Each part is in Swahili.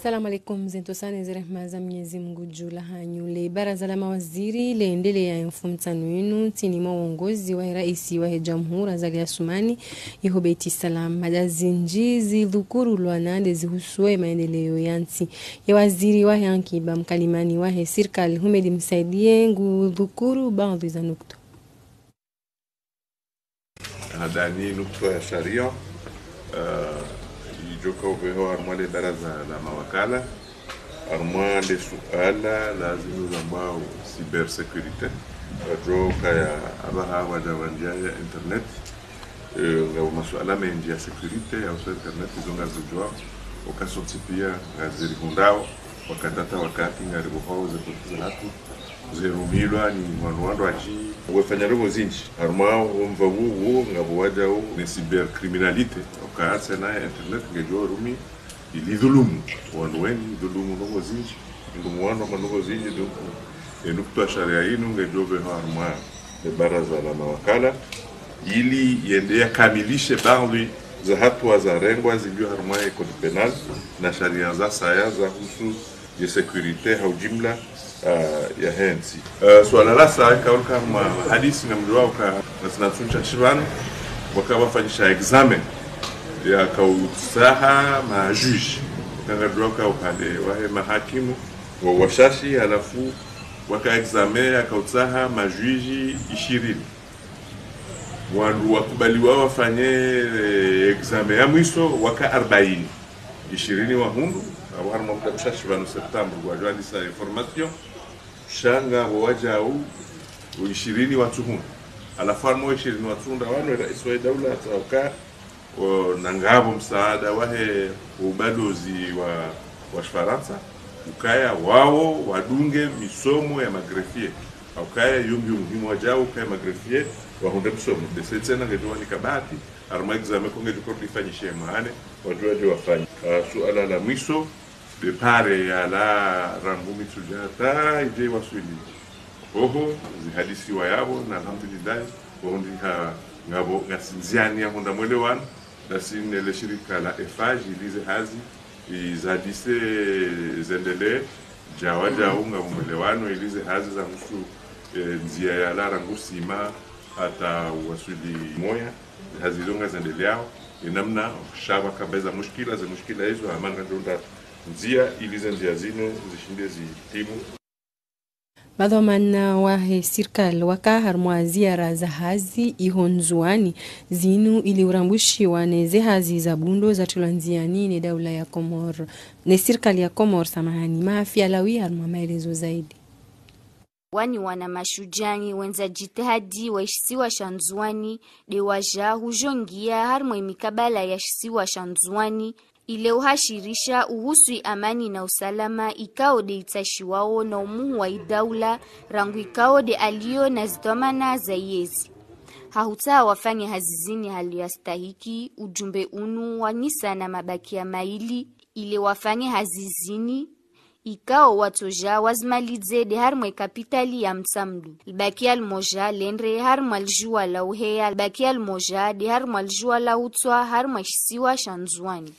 Salamu alaikum zentosane zirehma za Mwenyezi Mungu jula hanyule. Baraza la mawaziri leendelea mfumtano wenu tini uongozi wa raisi wa jamhuri Azali Assoumani Ihobeti Salam madazi njizi dhukuru lwanande zihusue maendeleo yansi ya waziri wa hankiba mkalimani wa serikali Humedi Msaidie ngudhukuru baadhi za nukta. Hadani nukta ya sharia joka upeho armale baraza la mawakala armale suala lazima zambao cybersecurity joka ya abaha wajawanjia ya internet ngao masuala mengi ya security ya internet zonga zujua wakasoti pia ngaziri hundao wakatata wakati ngaribu hao zetu zerumilwa ni mwanwando aji wafanya robo zinji armao mvawu ngabo wajao ni cybercriminalite okaasa na internet ngejo rumi ilidhulumu wanweni dhulumu robo zinji ndumu wano robo zinji nukta sharia yinu ngejo be armao de baraza la mawakala ili yendea kamilishe baadhi za hatua za rengwa zilio armao kodi penal na sharia za saya za husu ya security au jumla ya hensi. Swala la saa kaulika hadisi na mduwa uka nasuncha shibano wakawafanyisha examen ya kautsaha majuji kangadroka upande wahe mahakimu wa washashi halafu waka examen ya kautsaha majuji 20 wandu wakubaliwa wafanye examen ya mwiso waka 40 20 wa hundu awar moktabsha shibano September wajua disa information shanga wajao 20 watu hundu alafu 20 watu wano rais wa daula atauka na ngabo msaada wahe ubalozi wa Faransa ukaya wao wadunge misomo ya magrefie ukaya yumbi muhimu wajao ukaya magrefie wahunde misomo desetsena ngedoa ni kabati arma examen konge dukodi fanyishe maane wajua wafanye suala la mwiso de pare ya la rangumi tujata ije wasuli oho zihadisi wa yabo na alhamdulillah wahundi ngabo ngasinziani ya hunda mwelewana dasine le shirika la EFAJ ilize hazi izadise zendele jawaja unga mwelewano ilize hazi za husu nzia ya la rangusima hata wasuli moya hazi zonga zendele yao inamna shaba kabeza mushkila za mushkila hizo amanga donda nzia ilize nzia zino zishinde zitimu. Madhamana wa serikali wakahar ziara za hazi ihonzuani zinu ili urambushiwa neze hazi za bundo za tulanziani ne daula ya Komor ne serikali ya Komor samahani maafia lawi harma maelezo zaidi. Wani wana mashujani wenza jitihadi waishisiwa shanzuani de waja hujongia harma imikabala ya shisiwa shanzuani ile uhashirisha uhusui amani na usalama ikao de itashi wao na umuhu wa idaula rangu ikao de alio na zitomana za yezi. Hahutaa wafanye hazizini hali ya stahiki ujumbe unu wanisa na mabaki ya maili ile wafanye hazizini ikao watoja wazmalize de harmwe kapitali ya msamdu. Albaki almoja lenre harmwe aljua la uheya albaki almoja de harmwe aljua la utwa harmwe shisiwa shanzuani.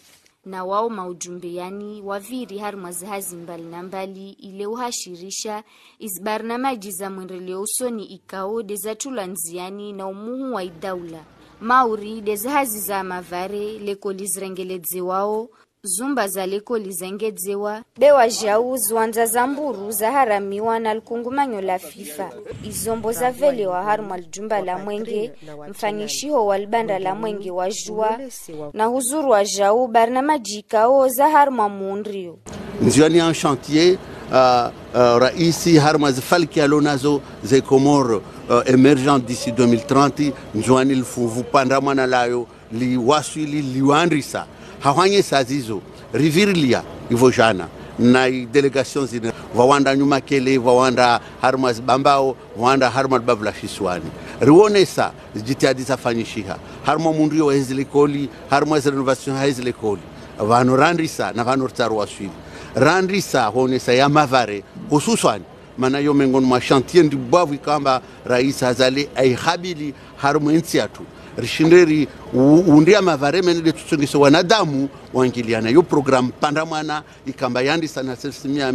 Na wao maujumbeani waviri harma zahazi mbali na mbali ile uhashirisha izbarnamaji za mwendeleo usoni ikao de za tulanziani na umuhu wa idaula mauri de zahazi za mavare leko lizrengeledze wao zumba za leko lizengedzewa bewa jau zwanza zamburu za haramiwa na lukungumanyo la FIFA izombo za vele wa harma aljumba la mwenge mfanyishiho walbanda la mwenge wa jua na huzuru wa jau barnamaji kao za harma muundrio nziani en chantier raisi harma zifalki alonazo ze Comores emergent d'ici 2030 nziani lfuvu pandamana layo liwaswili liwandrisa hawanye sazizo rivirilia ivojana na delegations zina wawanda nyuma kele wawanda harma bambao wawanda harma bavla shiswani riwonesa jitihadi zafanyishiha harma mundio wa hizlikoli harma renovation hizlikoli vano randisa na vano tarwaswili randisa honesa ya mavare hususan mana yomengon ma chantier du bavu kamba rais hazali ay habili harma intiatu rishinderi undia mavareme nile tutsongiso wanadamu wangiliana yo program pandamwana ikamba yandi sana selsimia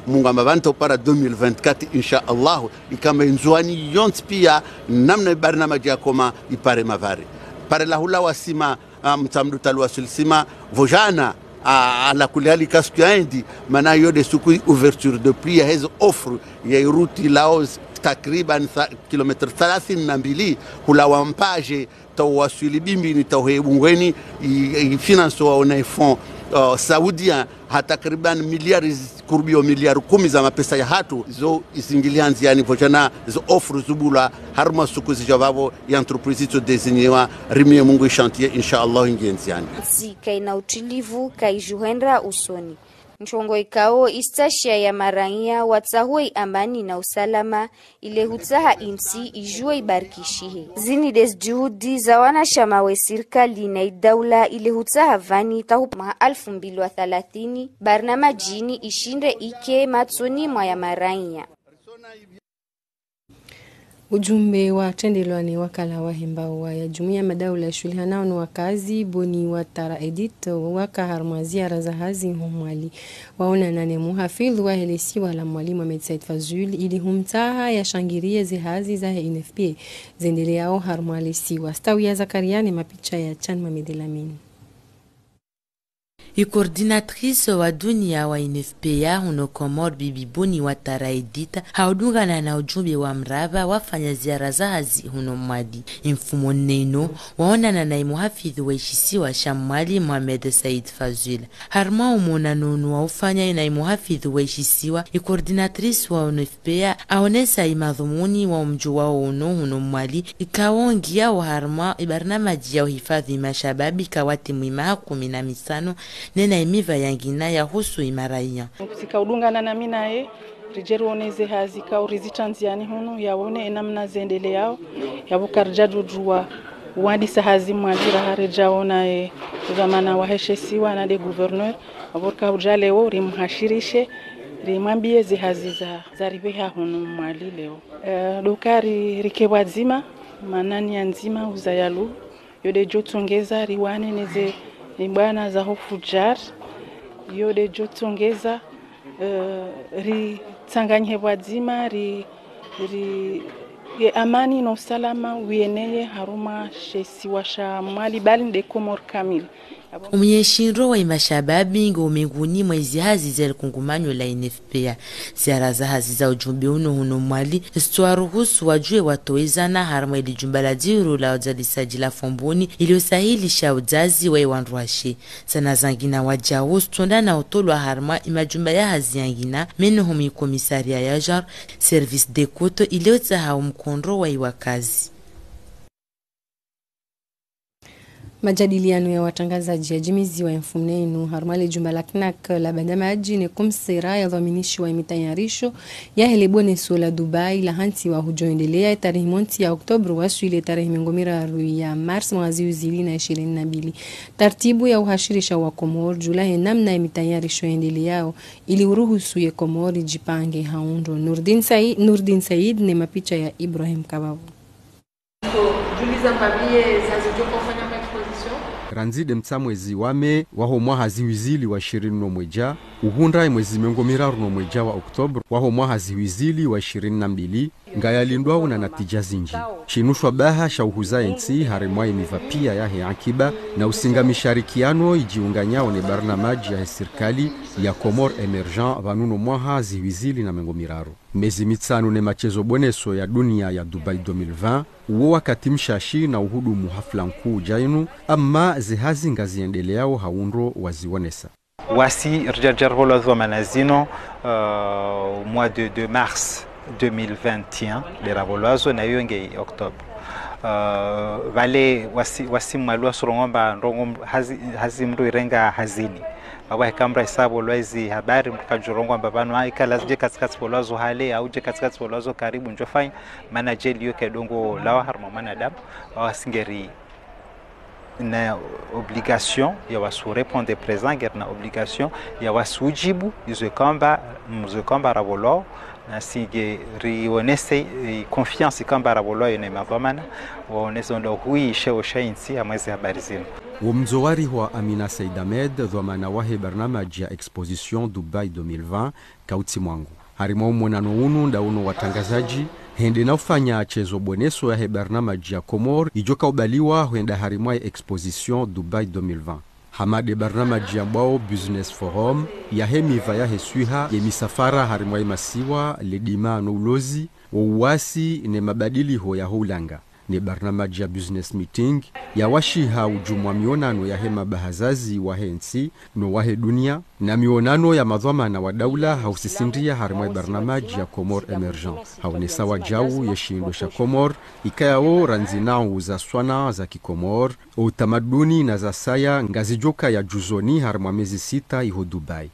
mungu amavanto para 2024 insha Allah ikamba inzuani yont pia namna barnamaji yakoma ipare mavare pare la hula wasima mtamdu talwa sulsima vojana ala kulali kasku yaindi mana yode suku ouverture de prix hizo offre ya ruti laos takriban kilometer 32 hula wampaje tawasuli bimbini tawhebungweni finance wa ona fond saudien hatakriban miliari kurbio miliari 10 za mapesa ya hatu zo isingilianzi yani vojana zo offre zubula harma suku zijavavo ya entreprise to designewa rimie mungu chantier inshallah ingenzi yani kaina utilivu kaijuhendra usoni nchongo ikao istashia ya marania watsahuwe amani na usalama ile hutaha imsi ijue ibarikishihe zini des juhudi za wanashama we serikali na idaula ile hutaha vani tahuma 2030 barnama jini ishinde ike matsoni mwa ya marania. Ujumbe wa tendelwani wakala wa hembao wa ya jumuiya madaula ya shuli hanao ni wakazi boni watara edit waka harmazia raza hazi humwali waona nane muhafidhu wa helesi wala mwalimu Mohamed Said Fazul ili humtaha ya shangiria zihazi za NFP zendele yao harmwali siwa stawi ya Zakariani mapicha ya Chan Mamedelamin. Coordinatrice wa dunia wa NFPA huno Komor Bibi Boni Watara Edita haudungana na ujumbe wa mraba wafanya ziara za hazi huno mwadi mfumo neno waonana na muhafidhi wa ishisi wa Shamwali Mohamed Said Fazul harma umona nonu wa ufanya na muhafidhi wa ishisi wa coordinatrice wa NFPA aonesa imadhumuni wa mju wa huno mwali ikawongia wa harma ibarnamaji ya uhifadhi mashababi kawati mwima 15 nena imiva yangina ya husu imaraia sikaudungana na minae rijeruoneze hazi ka urizitanziani hunu yaone enamna zendele yao yabukarjadu juwa wadi sahazi mwajira harejaona zamana waheshesiwa na de gouverneur aborka ujaleo rimhashirishe rimwambie zihazi za ribeha hunu mwali leo dokari rikewazima manani ya nzima uzayalu yode jotongeza riwane neze bwana za hofujar yode jotongeza ri tsanganye wadzima ri amani na usalama wieneye haruma shesi washa mwali bali de Komor kamili Umyeshinro wa imashababi ngo umeguni mwezi hazi za kungumanyo la NFPA ziara za hazi za ujumbe huno mwali istuaruhusu wajue watowezana harma ili jumbala diru la ujalisaji la fomboni iliyosahilisha uzazi wa iwanruashi sana zangina wajao stonda na utolwa harma imajumba ya hazi yangina menu humi komisaria ya jar service de koto iliyotaha umkondro wa iwakazi. Majadiliano ya watangazaji ya jimizi wa mfumnenu harmali jumba la knak la bandamaji ni kumsira ya dhaminishi wa imitayarisho ya helebone sola Dubai la hansi wa hujoendelea tarehe monti ya Oktober wasu ile tarehe mingomira ya Mars mwazi uzili na 22 tartibu ya uhashirisha wa Komor julahe namna imitayarisho endeleao ili uruhusu ya Komori jipange haundo. Nurdin Said ni mapicha ya Ibrahim Kababu. Juliza mbabie zazijo kufanya Ranzide mtsamwezi wame waho mwa haziwizili wa 20 mweja uhunda mwezi mengomira runo mweja wa Oktober waho mwa haziwizili wa 22 ngayalindwa na natija zinji shinushwa baha shauhuza ensi haremwa imivapia ya akiba na usingamisharikiano ijiunganyao ne barnamaji ya serikali ya Komor emergent vanuno mwa haziwizili na mengomiraru mezi mitsanu ne machezo boneso ya dunia ya Dubai 2020 uwo wakati mshashi na uhudumu hafla nkuu jainu amma zihazi ngaziendeleao haundro wazionesa wasi rjarjarholo manazino mois de mars 2021 de ravoloazo na yonge octobre vale wasi malua sorongomba ndongom hazi mru irenga hazini baba kamera hesabu lwezi habari mkajurongo mbabano aikala je katikati polazo hale au je katikati polazo karibu njofanya maana je liyo kedongo lawa harma manadamu wasingeri na obligation ya wasu répondre présent na obligation ya wasujibu izo kamba rabolo na sige rionese confiance kamba rabolo ene mabamana waonese ndo hui sheo shainsi amwezi habari zenu. Wamzowari wa Amina Said Ahmed dhamana wahe barnamaji ya Exposition Dubai 2020 kauti mwangu. Harimo mwanano unu ndauno watangazaji hende na ufanya chezo boneso ya barnamaji ya Komor ijoka ubaliwa huenda harimo ya Exposition Dubai 2020. Hamade barnamaji ya mbao Business Forum ya hemiva ya hesuiha ya misafara harimo ya masiwa ledima no ulozi wa uwasi ne mabadili ho ya hulanga. Ni barnamaji ya business meeting ya washiha ujumwa mionano ya hema bahazazi wa hensi no wahe dunia na mionano ya madhamana wa daula hausisindia harimwe barnamaji ya Komor Emergent. Haunesa wa jau ya shindo sha Komor ikayao ranzinao za swana za kikomor utamaduni na za saya ngazijoka ya juzoni harimwa mezi 6 iho Dubai.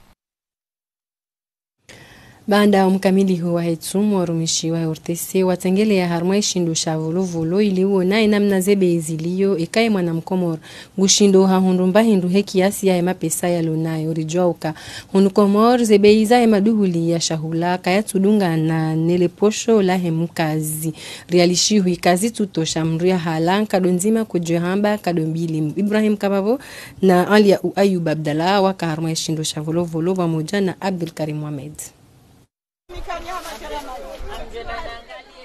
Banda mkamili huwa hetsumu warumishiwa urtese watengele ya harmai shindo shavolo volo iliwo na inamna zebe iziliyo ikaye mwana mkomor gushindo hahundumba hindu hekiasi ya ema pesa ya lunayo rijwauka hunu komor zebe iza ema duhuli ya shahula kaya tudunga na nele posho la hemukazi realishihu ikazi tutosha mria halanka donzima kujohamba kadombili Ibrahim Kababo na Alia Ayub Abdallah waka harmai shindo shavolo volo pamoja na Abdul Karim Mohamed.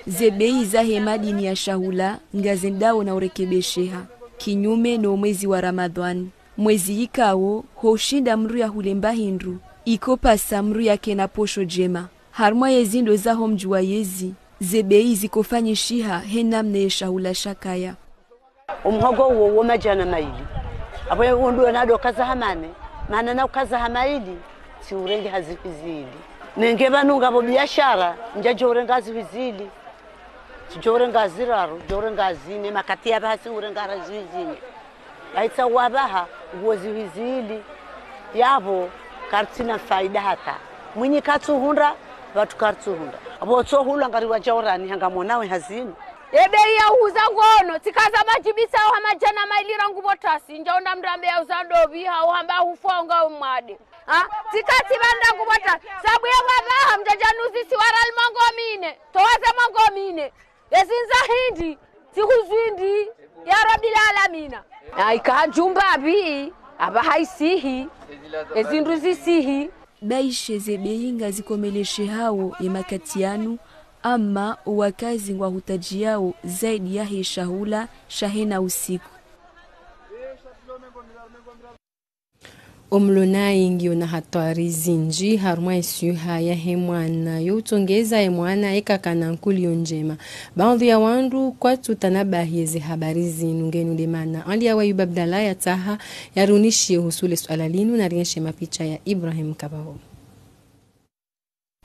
Zebei za hemadini ya shahula ngazendao na urekebesheha kinyume no mwezi wa Ramadhan mwezi ikao hoshinda mru ya hulemba hindru ikopasa mru ya kena posho jema harmwa yezindo za homjua yezi zebei zikofanyi shiha henamne shahula shakaya umhogo wo majana maili abo wondu nado kaza hamane maana na kaza hamaili si urenge hazifizili nenge banunga bo biashara njaje urengazi vizili tujore ngaziraro jore ngazine makati ya basi urenga vizili aitsa wabaha uwozi vizili yabo kartina faida hata mwinyi katsuhunda watu katsuhunda abo tsohula ngari wajaurani hanga monawe hazini ebe ya uza ngono tikaza majibisa au hamajana mailira ngubotasi njaonda mrambe ya uzandobi hao hamba hufonga umade tikati banda kubota sabu ya wabaha mjajanuzi siwara almango mine towaze mango mine ezinza hindi tikuzwindi ya rabbil alamina ikajumba bi abahaisihi ezinduzi sihi baishe zebeinga zikomeleshe hao emakatianu ama wakazi wa hutaji yao zaidi ya heshahula shahena usiku. Omlonai ngio na hatari zinji harmwa isuha ya hemwana yutongeza hemwana ekakana nkulio njema. Baadhi ya wandu kwa tutanabahiezi habari zinu ngenu demana. Alia Ayub Abdallah ya taha ya runishi husule suala linu na rienshe mapicha ya Ibrahim Kabao.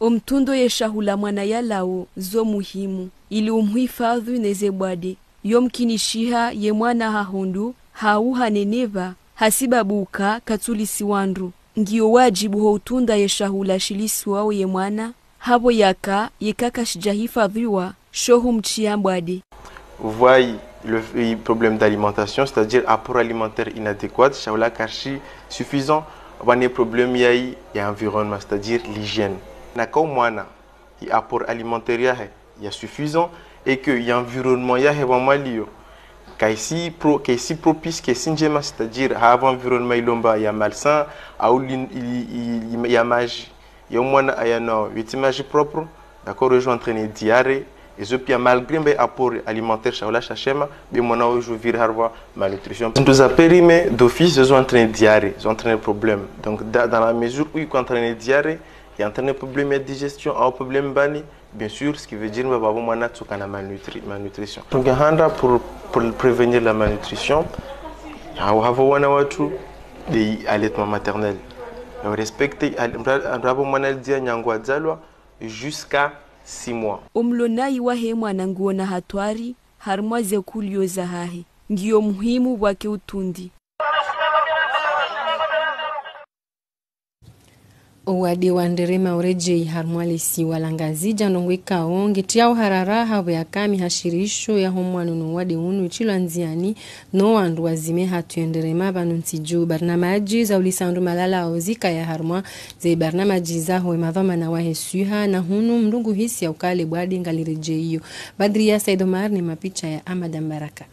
Omtundo yeshahula mwana yalao zo muhimu ili umhifadhi nezebwade yomkinishiha ye mwana hahundu hauha neneva hasibabuka katulisi wandu ngio wajibu ho utunda yeshahula shilisi wao ye mwana habo yaka yekaka shijahifadhiwa shohu mchiambwade. Voyez le problème d'alimentation, c'est-à-dire apport alimentaire inadéquat, shahula kashi suffisant, wane problème yai ya environnement, c'est-à-dire l'hygiène. Naka mwana y apport alimentaire ya suffisant et que y environnement ya hebamalio kaisi propice que sinjema, c'est-à-dire avant environnement ilomba ya malsain au ya magie ya mwana ayano vitimage propre d'accord rejo entraîner diarrhée et ce puis malgré mes apport alimentaire chaula chachema bien mwana ojo vir harva malnutrition nous a périmé d'office ils ont entraîné diarrhée ils ont entraîné problème donc dans la mesure où ils entraîner diarrhée il y a un problème de digestion, un problème bani, bien sûr, ce qui veut dire que nous avons une malnutrition. Donc, pour prévenir la malnutrition, nous avons des allaitements maternels. Nous respectons jusqu'à 6 mois. Omlonai wahe mwana nguona hatwari, harmwa zekulio zahahi. Ngiyo muhimu wake utundi. Wade wanderema ureje harmwalisi walangazi janongwe kaonge tiao harara hawe ya kami hashirisho ya homwanu no wade unu ichilo anziani no wandu wazime hatu yenderema banuntiju barnamaji za ulisandu malala ozika ya harmwa ze barnamaji za hoe madhoma na wahesuha na hunu mdungu hisi ya ukale wade ngalireje iyo. Badri ya Saidomar ni mapicha ya Amadan Baraka.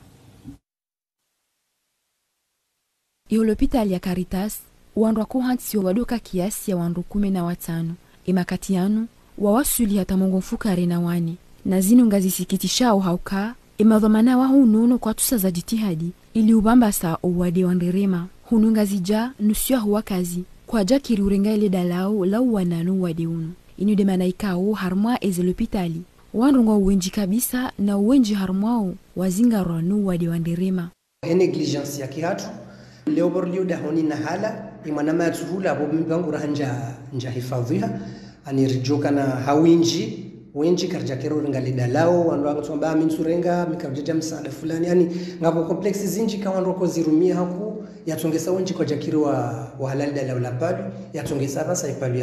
Iyo l'hôpital ya Caritas wandu wakuhansi wadoka kiasi ya wandu 15 imakatianu wawasuli hata mongo mfukare na wani na zinu ngazisikitishao hauka imadhamana wa hununo kwa tusa za jitihadi ili ubambasa uwade wanderema hunu ngazija nusua huwa kazi kwa jakiri urenga ile dalao lau wananu wade unu inu demana ikao harmwa eze l'hôpitali wandu nga uwenji kabisa na uwenji harmwao wazinga ranu wade wanderema negligence ya kihatu leo borlio da honi na hala imana zuhula abo mbangu ranja hifadhiha anirjoka na hawinji wenji karja kero ngali dalao wandu abatsomba minsurenga mikarja msaada fulani yani ngabo complex zinji ka wandu ko zirumia haku yatongesa wenji kwa jakiri wa halali dalao la padu yatongesa basa ipalu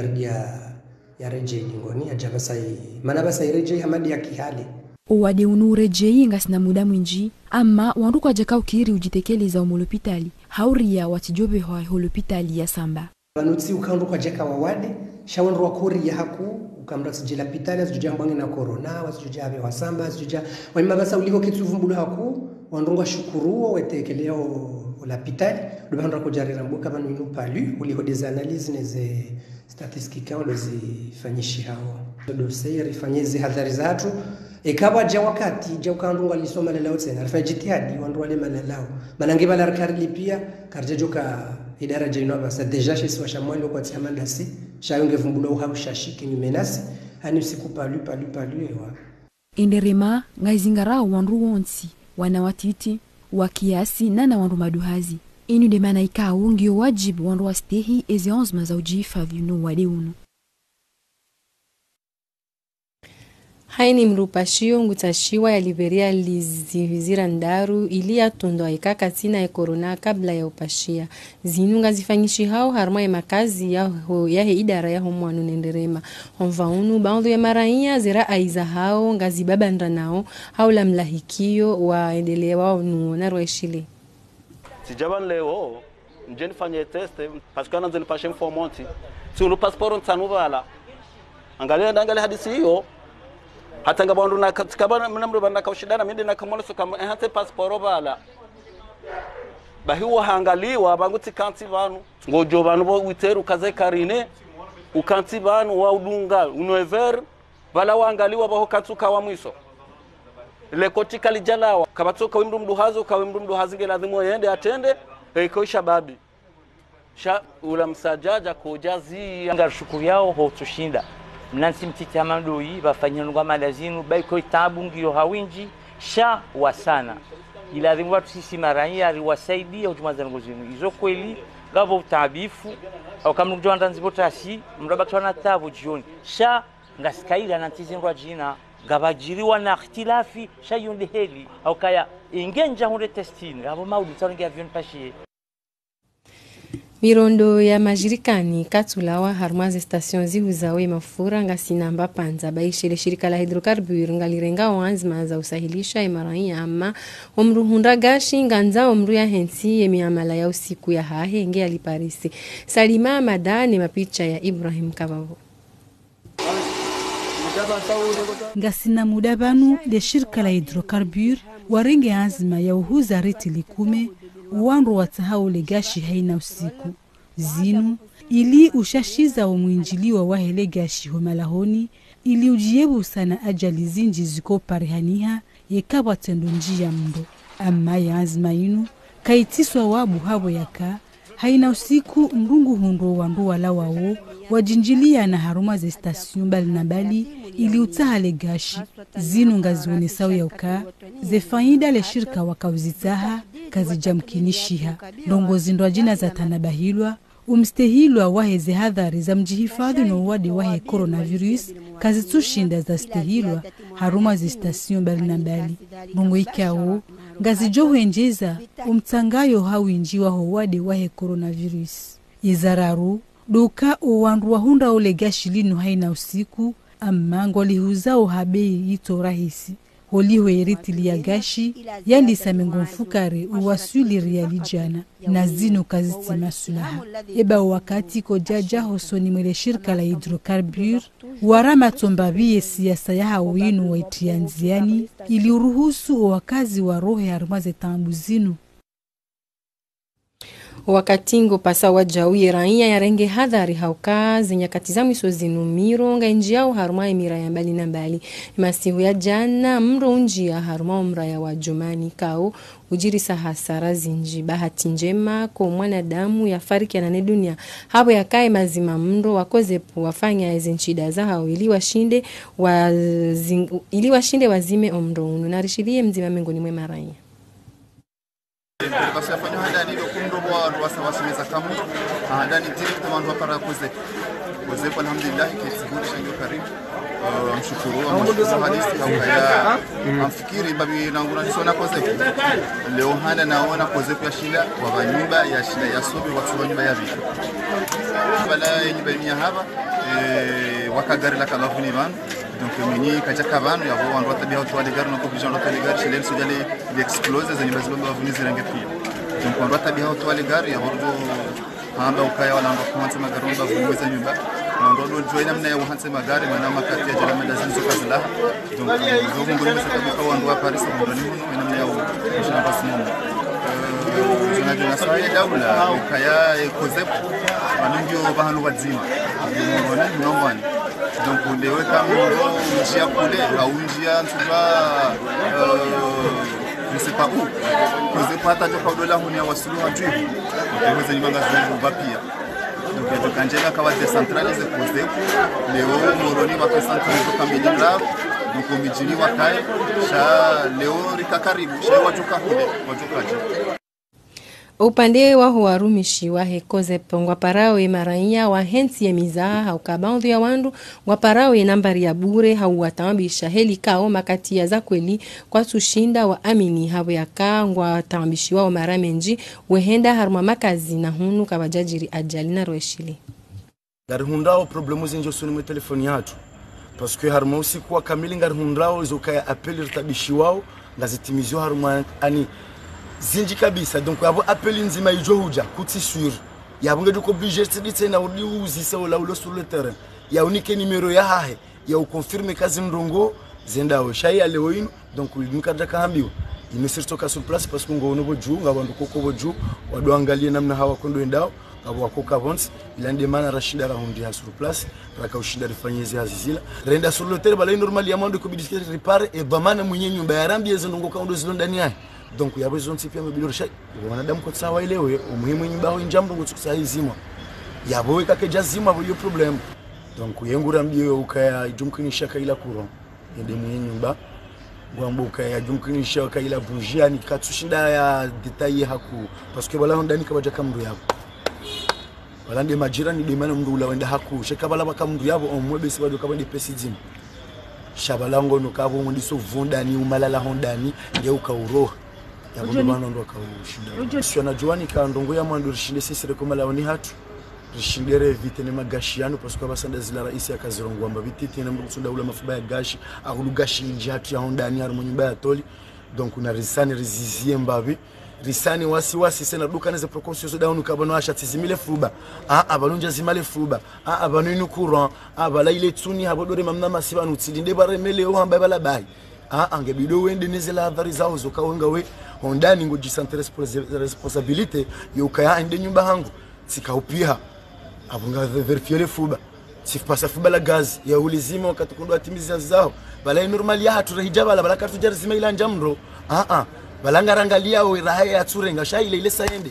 ya reje ngoni ajaba sai mana basa reje hamadi ya kihali uwade unureje ngasina muda mwinji ama wandu kwa jaka ukiri ujitekeleza umolopitali hauria watijobe hoa holopitali ya Samba banutsi ukandu kwa jaka wawade shawandu wakuri ya haku ukamra sijila pitali asijujia mbangi na corona wasijujia abe wa Samba asijujia wanyuma basa uliko kituvumbulo haku wandungwa shukuruo wetekeleo la pitali dubandu kujarira mbuka banu inu palu uliko des analyses neze statistika ulozi fanyishi hao dossier rifanyeze hadhari zatu ikawa ja wakati ja ukandunga lisoma leo tena rafanya jitihadi wandu wale malalao manange bala karli pia karjejoka idara jino basa deja chez washamwali kwa tiamandasi shayonge vumbulo haushashiki nyumenasi hani usikupa palu ewa inderema ngaizingara wandu wonsi wanawatiti wakiasi na wandu maduhazi inu de mana ikao ngio wajibu wandu wastehi ezeonzma za ujihifadhi no wade unu. Haini mrupashio ngutashiwa ya Liberia lizivizira ndaru ili ya tondo aikaka tina ya korona kabla ya upashia. Zinunga zifanyishi hao harma ya makazi ya idara ya homwanu nenderema. Honvaunu baundu ya maraia zira aiza hao ngazibaba ndanao hao la mlahikio wa endelea wao nuona roeshile. Sijaban leo njeni fanye teste pasikana nzeni pashe mfomonti. Si unu pasporo ntanuva ala. Angalia hadisi hiyo. Hata ngabandu na katikabana mnamru banda kaushidana mindi na kamona so kama hate passport bala bahiwa hangaliwa banguti kanti banu ngojo banu bo witeru kaze karine ukanti banu wa udunga unoever bala waangaliwa baho katuka wa mwiso le kotika lijalawa kabatoka wimdu mdu hazige lazima yende atende ekoisha babi sha ula msajaja kujazi anga shukuru yao hotushinda mnansi mtitama doi bafanyana malazinu baiko tabu ngio hawinji sha wasana ila rimwa sisi maraia aliwasaidia utumazana zinu hizo kweli gavo utabifu au kama mjua ndanzibotasi mrabaka na tabu jioni sha ngaskaila nantizingwa jina gabajiriwa na ikhtilafi sha yonde heli au kaya ingenja hunde testini gavo maudi tsangia avion pashie. Mirondo ya majirikani katulawa harmaze station zihuzawe mafura ngasinamba panza baishile shirika la hidrokarburi ngalirenga wanzima za usahilisha imaraia ama omruhunda gashi nganza omru ya hensi yemiamala ya usiku ya hahenge aliparisi. Salima Madani mapicha ya Ibrahim Kabavo. Ngasina muda banu de shirika la hidrokarburi warenge azma ya uhuza reti likume uwandu watahaule gashi haina usiku zinu ili ushashiza wa mwinjiliwa wahele gashi homalahoni ili ujiebu sana ajali zinji ziko parihaniha yekaba tendo njia mdo ama ya azma inu kaitiswa wabu habo yaka haina usiku mrungu hundo wandu wala wao wajinjilia na haruma ze station bali na bali ili utahale gashi zinu ngazione sawa ya uka ze faida le shirika wakauzitaha kazi jamkinishiha ndongozi ndo jina za tanabahilwa umstehilwa waheze hadhari za mjihifadhi no wadi wahe coronavirus kazi tushinda za stehilwa haruma ze station bali na bali bongo ikao ngazi johenjeza umtangayo hawinjiwa ho wadi wahe coronavirus yezararu duka uwandu wahunda ule gashi linu haina usiku amma ngolihuzao habei ito rahisi holiwe eritili ya gashi yandi samengomfukare uwasuli rialijana na zino kaziti masulaha eba wakati ko jaja hosoni mwele shirika la hidrokarbur warama tombabiye siyasa ya hawinu wa itianziani ili uruhusu wakazi wa rohe harumaze tambuzinu. Wakatingo pasa wajawi raia ya renge hadhari hauka zenyakati za mwiso zinu miro nga njia haruma emira ya mbali na mbali masihu ya jana mro njia haruma umra ya wajumani kao ujirisa hasara zinji bahati njema kwa mwanadamu ya fariki ya nane dunia hapo ya kae mazima mro wakozepu wafanya eze nchida za hao ili washinde wazime omro unu narishilie mzima mengoni mwe maraia. Basi afanya handani ndio kumdobo wa wasimeza kamu handani direct mandu para koze alhamdulillah kisiburi shanyo karibu mshukuru wa hadisi kwa amfikiri babi na ngura nisona koze leo hana naona koze ya shila wa nyumba ya shila ya sobe wa nyumba ya vitu bala nyumba ya hapa wakagari la kalafuni bana donc mini kachaka bana ya wao ndo tabia watu wale gari na kubijana wale gari shile sio jale explose zenye bazimba bavuni zirange pia donc ndo tabia watu wale gari ya wao hamba ukaya wala ndo kwanza magari ndo bavuni za nyumba ndo join namna ya uhanse magari na makati ya jala madazi zo kazila donc ndo ngoni msaka kwa ndo Paris ndo ni namna ya kushina basi tunajua sawa daula ukaya kozepu wanundio bahanu wazima ndio mwani donc lewe kama njia kule au njia nsuba je sais pas où koze pata joka dola hunia wasulu hajui koze ni manga zungu pia donc ndio kanjela kawa decentralize koze leo moroni wa decentralize kama midra donc mijini wakai sha leo rikakaribu sha wajuka kule wajukaje. Upande wa huwarumishi wa hekoze pongwa parawe maraia wa hensi ya mizaha haukabandu ya wandu wa parawe nambari ya bure hauwatambisha heli kao makati ya za kweli kwa tushinda wa amini hawe ya kaa ngwa tambishi wa maramenji wehenda haruma makazi na hunu kabajajiri ajali na roeshili. Gari hundao problemu zinjo suni mwe telefoni hatu parce que haruma usiku wa kamili ngari hundao izokaya apeli ritabishi wao ngazitimizio haruma ani zinji kabisa donc abo appeli nzima ijo huja kuti sur ya bunge duko obligé tsiditse na udi uzisa ola ulo sur le terrain ya unike numero ya hahe ya ukonfirme kazi ndongo zenda o shai alewo ino donc ulimkada kahambiwa imesirtoka sur place parce que ngono boju ngabandu koko boju wado angalie namna hawa kondo endao abo wakoka vons ilande mana rashida rahundi ha sur place raka ushinda rifanyezi hazizila renda sur le terrain bala normal ya mando ko bidisque repare e bamana mwenye nyumba ya rambi ezo ndongo kaundo zilo ndani yake donc ya besoin tipia mabilo shai wanadamu kwa sawa ilewe umuhimu nyumba ho njambo ngotsukusa izima yabo kake jazima bo yo problem donc yengura mbio ukaya jumkinisha kaila kuro ende mwenye nyumba ngwambuka ya jumkinisha kaila bujia ni katsushinda ya detail haku parce que bala ndani kabaja kamru yabo bala ndi majirani de mana mndu wenda haku sheka bala bakamru yabo omwebe sibado kabandi pesi zima shabalango nokabo mundiso vundani umalala hondani ngeuka uroha ya bundu bana ndo kaushinda sio na juani ka ndongo ya mwandu rishinde sisi rekomala oni hatu rishindere vite ne magashiano parce que basanda zila raisi akazirongwa mba vititi na mrusunda ula mafuba ya gashi akulu gashi njatu ya hondani harumo nyumba ya toli donc una risani rizizie mbabi risani wasi sena duka neze precautions down kabano asha tizimile fuba abalunja zimale fuba abanu inu courant abala ile tsuni habodore mamna masiba nutsilinde baremele o hamba bala bai angebido wende nezela hadhari zao zokawenga we hondani ngo jisantere responsibility yokaya ende nyumba hangu sikaupia abunga verifier fuba sifpasa fuba la gaz ya ulizima wakati kundo atimiza zao bala normal ya hatu hijaba la bala katu jarizima ila njamro balanga rangalia o raha ya tsurenga shaile ile saende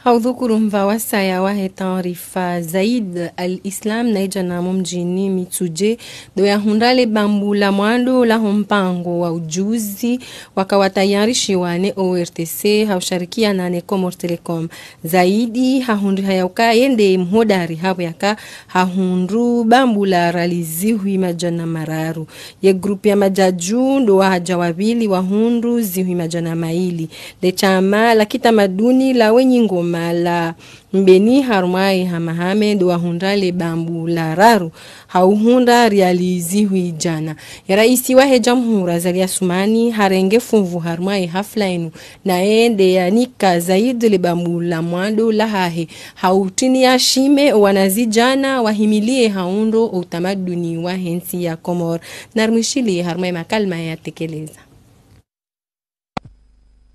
haudhukuru mvawasa ya wahe taarifa Zaid al-Islam naija na mjini Mitsuje do ya hundale bambula mwando la mpango wa ujuzi wakawatayarishi wane ORTC hausharikia na Necomor Telecom zaidi hahundi hayauka yende mhodari hapo yaka hahundu bambula ralizihui majana mararu ye grupu ya majaju ndo wahajawabili wahundu zihui majana maili le chama la kitamaduni la wenye ngoma boma la mbeni harmai hamahame do hundale bambu la raru hauhunda realiziwi jana ya raisi wa jamhuri Azali Assoumani harenge funvu harmai hafla inu na ende ya nika zaidi le bambu la mwando la hahe hautini ya shime wanazijana wahimilie haundo utamaduni wa hensi ya Komor narmishili harmai makalma ya tekeleza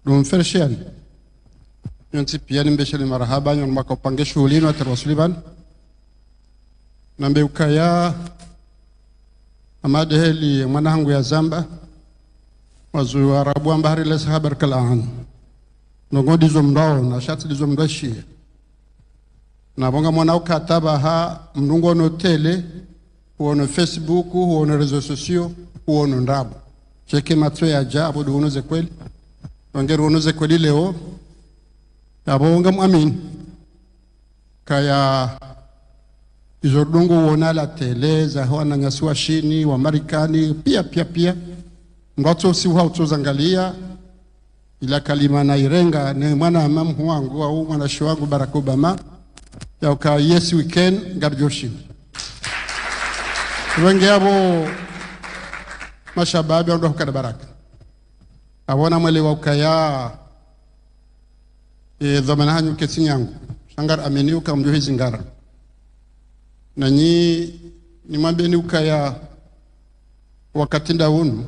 Dumfershian yonti piani mbesheli marahaba nyon makapange shughulini waterwasuliban nambe ukaya amade heli mwanangu ya zamba wazu arabu ambari les habar kalaan nongodi zomdao na shati zomdashi na bonga mwanao kataba ha mnungo no tele huono Facebook huono rezo sosio huono ndabu cheke matwe ya jabu duunoze kweli wangeru unoze kweli leo abonga muamin kaya izordungu wona la tele za hwana ngasua shini wa Marekani pia ngoto si wao tuzangalia ila kalima na irenga ni mwana mamu wangu au mwana wangu Barack Obama ya uka yes weekend garjoshin wengi abo mashababi ndo kada baraka abona mwele wa ukaya dhamana hanyu kesi yangu sangar ameniu kamjo hizi ngara na ni mwambeni ukaya wakati ndaunu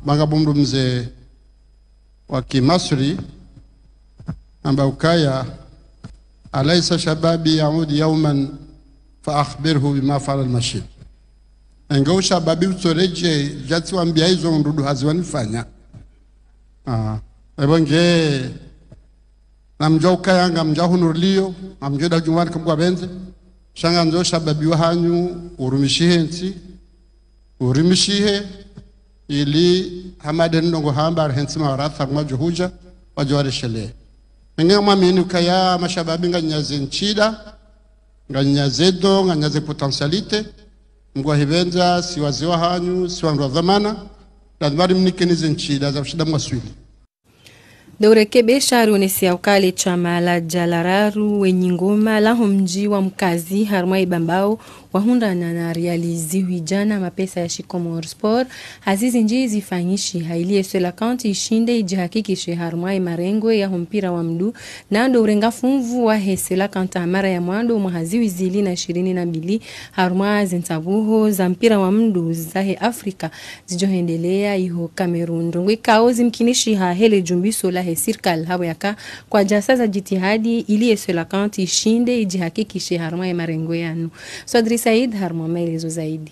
banga bumdu mze wa Kimasri amba ukaya alaysa shababi yaudi yawman fa akhbirhu bima fa'ala al-mashib ngo shababi utoreje jati wambia hizo ndudu haziwanifanya ebonge namjoka yanga mjahunurlio amjoda jumwani kamgwa benze shanga nzo shababi wa hanyu urumishihe nti urumishihe ili hamaden ndongo hambar hensi mawaratha majuhuja wajware shele menga mwamini ukaya mashababi nganyaze nchida nganyaze do nganyaze potentialite ngwa hibenza siwaziwa hanyu siwandu dhamana lazima mnikenize nchida za shida mwaswili Daurekebesha runesi ya ukale chama la Jalararu wenye ngoma la mji wa mkazi harmai bambao wahunda na realiziwi jana mapesa ya Shikomor Sport hazizi njizi fanyishi hailie swela kanti ishinde ijihakikishe harmai marengwe ya mpira wa mdu na ndo urenga funvu wa hesela kanta amara ya mwando mahaziwi zili na 22 harmai zintabuho za mpira wa mdu zahe Afrika zijohendelea iho Cameroon ndongwe kaozi mkinishi hele jumbiso la he sirkal hawa yaka kwa jasa za jitihadi ilie swela kanti ishinde ijihakikishe harmai marengwe yanu Swadri Said harma maelezo zaidi.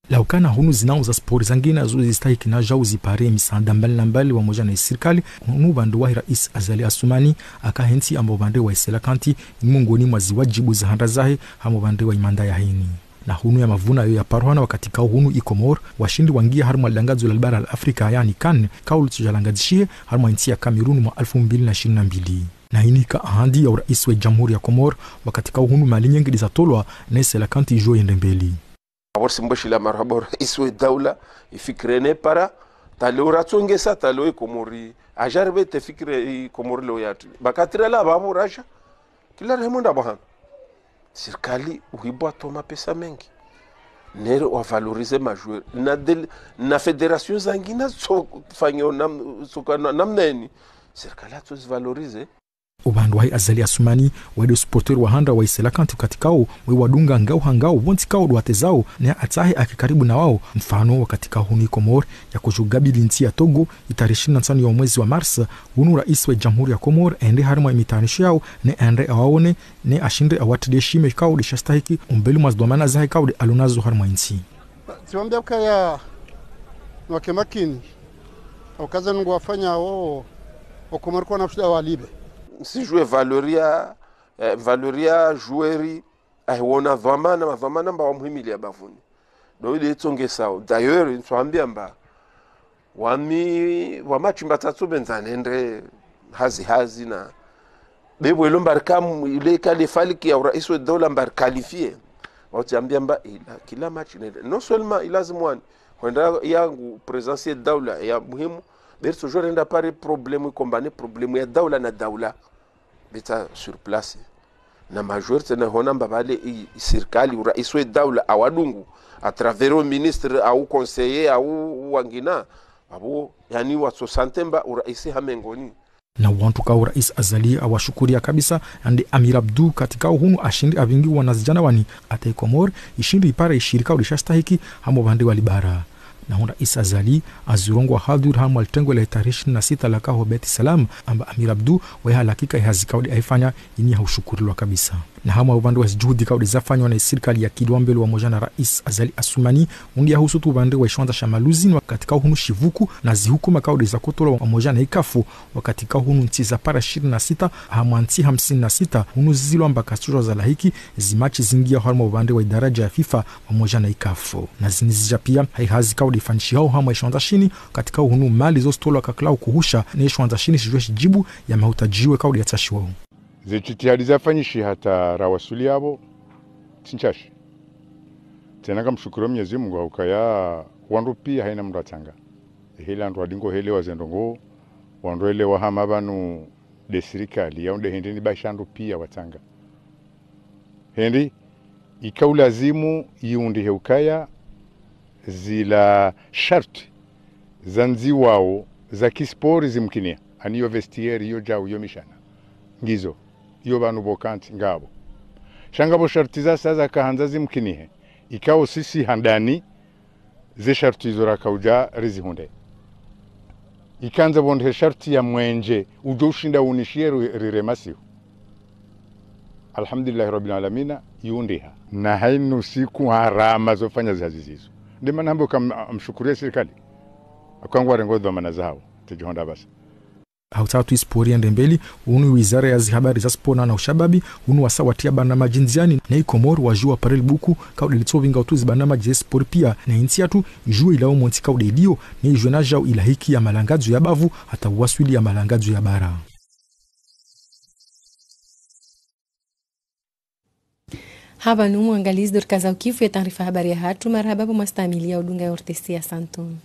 Laukana hunu zinauza spori zangina zuzistahiki na jau zipare misanda mbali wa moja na serikali hunu bandu wa Rais Azali Assoumani akahensi ambo bande wa isela kanti mungoni mwa ziwajibu za handa zahe hamo bande wa imanda ya haini na hunu ya mavuna yo ya parwana wakati kao hunu ikomor washindi wangia harma langazo la bara la Afrika yani kan kaulu tujalangazishie harma inti ya Cameroon mwa 2022 na inika ahandi ya Rais wa Jamhuri ya Komor wakati kao hunu mali nyingi za tolwa na isela kanti jo yende mbeli aborsi mboshi la marhaba Rais wa daula ifikrene para talora tsongesa talo Komori ajarbe te fikre Komori lo yatu bakatira la babu rasha kila remonda bahan serikali uhibwa toma pesa mengi nero wa valoriser majeur na federation zangina so fanyo namneni serikali atu valoriser ubandu wa Azali Assoumani wedo supporter wa handa wa isela kanti katikao we wadunga ngao hangao wontikao duatezao na atahe akikaribu na wao mfano wakati kao huni Komor ya kujugabi linti ya Togo itarishi na tano ya mwezi wa Mars hunu Rais wa Jamhuri ya Komor ende harma imitanisho yao ne ende awaone ne ashinde awatide shime kao dishastahiki umbeli mazdomana zahe kao de alunazo harma inti siwambia kaya wake makini wakaza nungu wafanya wao Komor kwa nafsida walibe si jouer valoria joueri aiona dhamana mba muhimili ya bavuni do ile tsonge sao d'ailleurs ntswambia mba wamachimba tatso benzanende hazi na bebo ilo mbarkam ile kalifaliki ya Rais wa dola mbar qualifié watiambia mba kila match non seulement ilazimwani kwenda yangu presence daula ya muhimu berso jorenda pare problème kombane problème ya dawla na dawla beta sur place na majorité na hona mbabale serikali urais wa dawla awadungu à travers au ministre au conseiller au wangina abo yani wa 60 mba urais hamengoni na wantu ka Rais Azali awashukuria kabisa ande Amir Abdu katika hunu ashindi avingi wanazijana wani ate Komor ishindi ipara ishirika ulishastahiki hamo bande walibara na Rais Azali azurongwa hadur hamu alitengo la tarehe 26 la kaho Beti Salam amba Amir Abdu wa hakika hazikaudi aifanya ini haushukuriwa kabisa na hama ubande wa juhudi kaudi zafanywa na serikali ya Kidwambele wa moja na Rais Azali Asumani undi ya husu tu bande wa ishwanza shamaluzi wa katika hunu shivuku na zihukuma kaudi za kutola wa moja na ikafu wa katika hunu nti za para 26 hama nti 56 hunu zilo amba kasuro za lahiki zimachi zingia harma ubande wa idaraja ya FIFA wa moja na ikafu na zinizija pia haihazi kaudi fanshi hao hama ishwanza shini katika hunu mali zostola kaklau kuhusha na ishwanza shini shijweshi jibu ya mahutajiwe kaudi ya tashi wao zechitihadi zafanyishi hata rawasuli yabo tinchashi tena kamshukuru Mwenyezi Mungu ukaya wandu pia haina mndu atanga hela ndo adingo hele wazendongo wandu ele wa hama banu de serikali yaunde hendini bashandu pia watanga hendi ikaulazimu iundi heukaya zila sharti zanzi wao za kispori zimkinia aniyo vestieri yo jau yo mishana ngizo iyo banu bokanti ngabo shangabo sharti za saza kahanza zimkinihe ikao sisi handani ze sharti zora kauja rizihunde ikanza bonde sharti ya mwenje ujoshinda unishieru riremasihu alhamdulillah rabbil alamin yundiha na hainu siku harama zofanya zazizizo ndima nambo kamshukuria serikali akangwa rengodwa manazao tujihonda basi hautatu ispori ya ndembeli unu wizara ya zihabari za spona na ushababi unu wasawatia banama jinziani na Komoro wajua parel buku kaudi litsovinga utuzi banama jespori pia na inti yatu jua ilao monti kaudi idio na ijue na jao ilahiki ya malangazu ya bavu hata uwaswili ya malangazu ya bara. Haba numu angalizi dorkaza ukifu ya taarifa habari ya hatu marhababu mastamilia udunga ya ortesia santum.